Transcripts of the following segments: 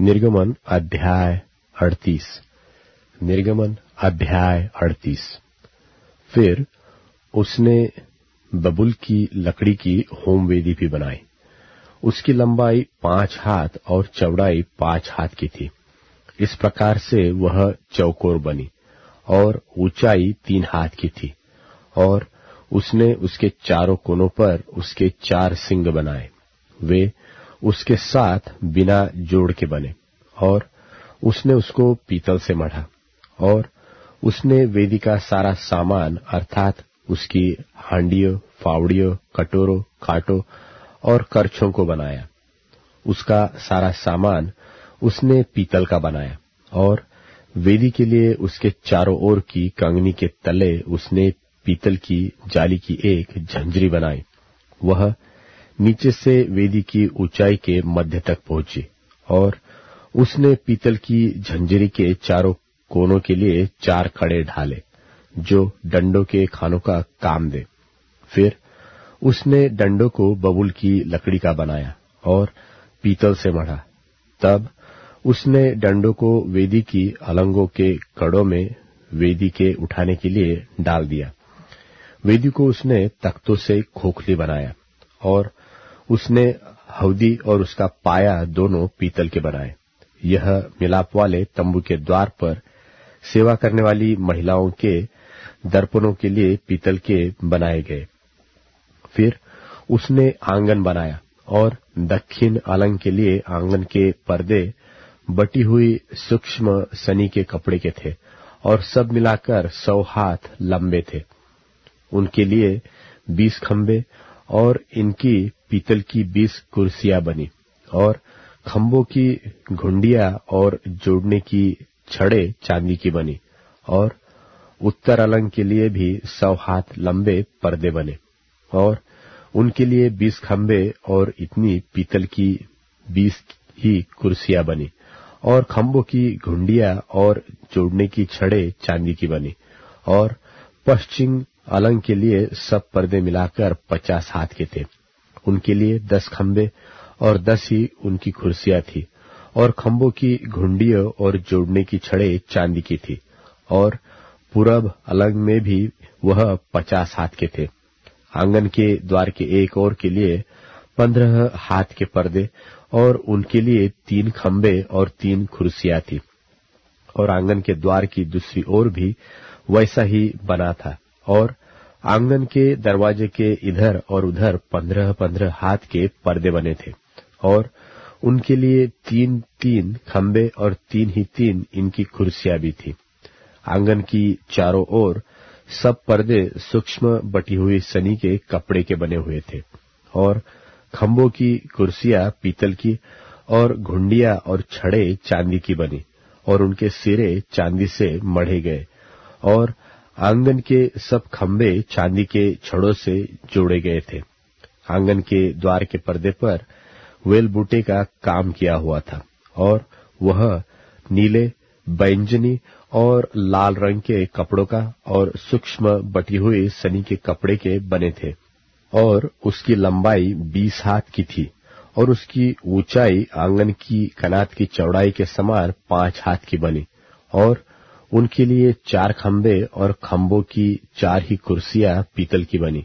निर्गमन अध्याय 38। निर्गमन अध्याय 38। फिर उसने बबूल की लकड़ी की होम वेदी भी बनाई। उसकी लंबाई 5 हाथ और चौड़ाई 5 हाथ की थी। इस प्रकार से वह चौकोर बनी और ऊंचाई 3 हाथ की थी। और उसने उसके चारों कोनों पर उसके 4 सिंग बनाए। वे उसके साथ बिना जोड़ के बने। और उसने उसको पीतल से मढ़ा। और उसने वेदी का सारा सामान अर्थात उसकी हांडियों, फावड़ियों, कटोरों, कांटों और करछों को बनाया। उसका सारा सामान उसने पीतल का बनाया। और वेदी के लिए उसके चारों ओर की कंगनी के तले उसने पीतल की जाली की एक झंझरी बनाई। वह नीचे से वेदी की ऊंचाई के मध्य तक पहुंची। और उसने पीतल की झंझरी के चारों कोनों के लिए 4 कड़े ढाले जो डंडों के खानों का काम दे। फिर उसने डंडों को बबूल की लकड़ी का बनाया और पीतल से मढ़ा। तब उसने डंडों को वेदी की अलंगों के कड़ों में वेदी के उठाने के लिए डाल दिया। वेदी को उसने तख्तों से खोखली बनाया। और उसने हौदी और उसका पाया दोनों पीतल के बनाए। यह मिलाप वाले तंबू के द्वार पर सेवा करने वाली महिलाओं के दर्पणों के लिए पीतल के बनाए गए। फिर उसने आंगन बनाया और दक्षिण अलंग के लिए आंगन के पर्दे बटी हुई सूक्ष्म सनी के कपड़े के थे और सब मिलाकर 100 हाथ लंबे थे। उनके लिए 20 खंबे और इनकी पीतल की 20 कुर्सियां बनी। और खंभों की घुंडियां और जोड़ने की छड़े चांदी की बनी। और उत्तर अलंग के लिए भी 100 हाथ लंबे पर्दे बने। और उनके लिए 20 खंबे और इतनी पीतल की 20 ही कुर्सियां बनी। और खंभों की घुंडियां और जोड़ने की छड़े चांदी की बनी। और पश्चिम अलंग के लिए सब पर्दे मिलाकर 50 हाथ के थे। उनके लिए 10 खंबे और 10 ही उनकी कुर्सियां थी। और खंभों की घुंडियों और जोड़ने की छड़े चांदी की थी। और पूरब अलंग में भी वह 50 हाथ के थे। आंगन के द्वार के एक ओर के लिए 15 हाथ के पर्दे और उनके लिए 3 खंबे और 3 कुर्सियां थी। और आंगन के द्वार की दूसरी ओर भी वैसा ही बना था। और आंगन के दरवाजे के इधर और उधर 15-15 हाथ के पर्दे बने थे। और उनके लिए 3-3 खंबे और 3 ही 3 इनकी कुर्सियां भी थी। आंगन की चारों ओर सब पर्दे सूक्ष्म बटी हुई सनी के कपड़े के बने हुए थे। और खंभों की कुर्सियां पीतल की और घुंडियां और छड़े चांदी की बनी। और उनके सिरे चांदी से मढ़े गए। और आंगन के सब खंबे चांदी के छड़ों से जोड़े गए थे। आंगन के द्वार के पर्दे पर वेल बूटे का काम किया हुआ था। और वह नीले, बैंगनी और लाल रंग के कपड़ों का और सूक्ष्म बटी हुई सनी के कपड़े के बने थे। और उसकी लंबाई 20 हाथ की थी। और उसकी ऊंचाई आंगन की कनात की चौड़ाई के समान 5 हाथ की बनी। और उनके लिए 4 खंबे और खंभों की 4 ही कुर्सियां पीतल की बनी।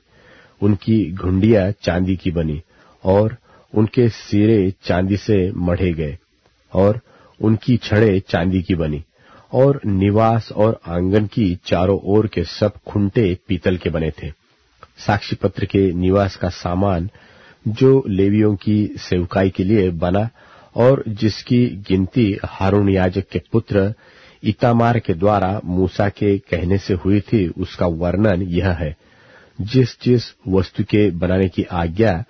उनकी घुंडियां चांदी की बनी। और उनके सिरे चांदी से मढ़े गए। और उनकी छड़े चांदी की बनी। और निवास और आंगन की चारों ओर के सब खुंटे पीतल के बने थे। साक्षी पत्र के निवास का सामान जो लेवियों की सेवकाई के लिए बना और जिसकी गिनती हारून याजक के पुत्र इतामार के द्वारा मूसा के कहने से हुई थी, उसका वर्णन यह है। जिस जिस वस्तु के बनाने की आज्ञा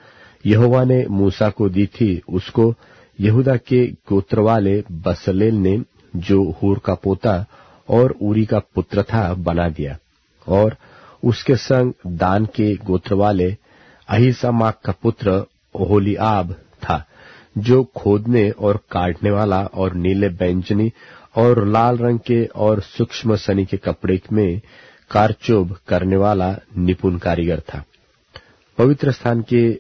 यहोवा ने मूसा को दी थी, उसको यहूदा के गोत्र वाले बसलेल ने, जो हूर का पोता और ऊरी का पुत्र था, बना दिया। और उसके संग दान के गोत्र वाले अहीसामाक का पुत्र ओहोलीआब था, जो खोदने और काटने वाला और नीले, बैंगनी और लाल रंग के और सूक्ष्म सनी के कपड़े में कारचोब करने वाला निपुण कारीगर था। पवित्र स्थान के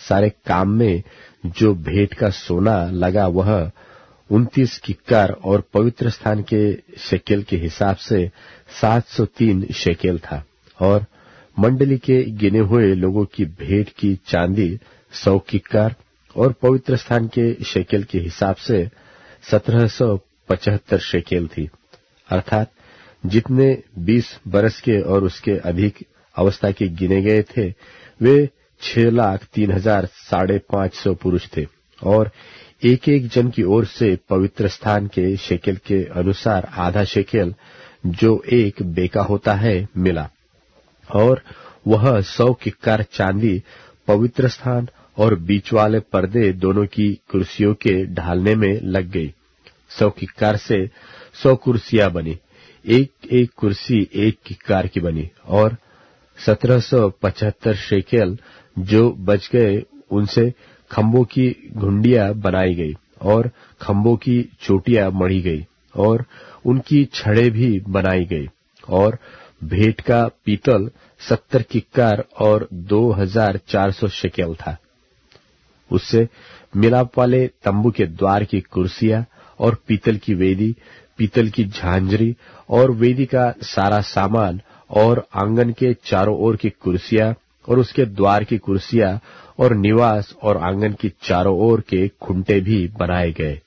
सारे काम में जो भेंट का सोना लगा, वह 29 किक्कार और पवित्र स्थान के शेकेल के हिसाब से 703 शेकेल था। और मंडली के गिने हुए लोगों की भेंट की चांदी 100 किक्कार और पवित्र स्थान के शेकेल के हिसाब से 1775 शेकेल थी, अर्थात जितने 20 बरस के और उसके अधिक अवस्था के गिने गए थे वे 6,03,550 पुरुष थे। और एक एक जन की ओर से पवित्र स्थान के शेकेल के अनुसार आधा शेकेल, जो एक बेका होता है, मिला। और वह 100 किक्कार चांदी पवित्र स्थान और बीच वाले पर्दे दोनों की कुर्सियों के ढालने में लग गई। 100 किक्कार से 100 कुर्सियां बनी, एक एक कुर्सी 1 किक्कार की बनी। और 1775 शेकेल जो बच गए उनसे खंभों की घुंडियां बनाई गई और खंभों की चोटियां मढ़ी गई और उनकी छड़ें भी बनाई गई। और भेंट का पीतल 70 किक्कार और 2400 शेकेल था। उससे मिलाप वाले तंबू के द्वार की कुर्सियां और पीतल की वेदी, पीतल की झांझरी और वेदी का सारा सामान और आंगन के चारों ओर की कुर्सियां और उसके द्वार की कुर्सियां और निवास और आंगन की चारों ओर के खुंटे भी बनाए गए।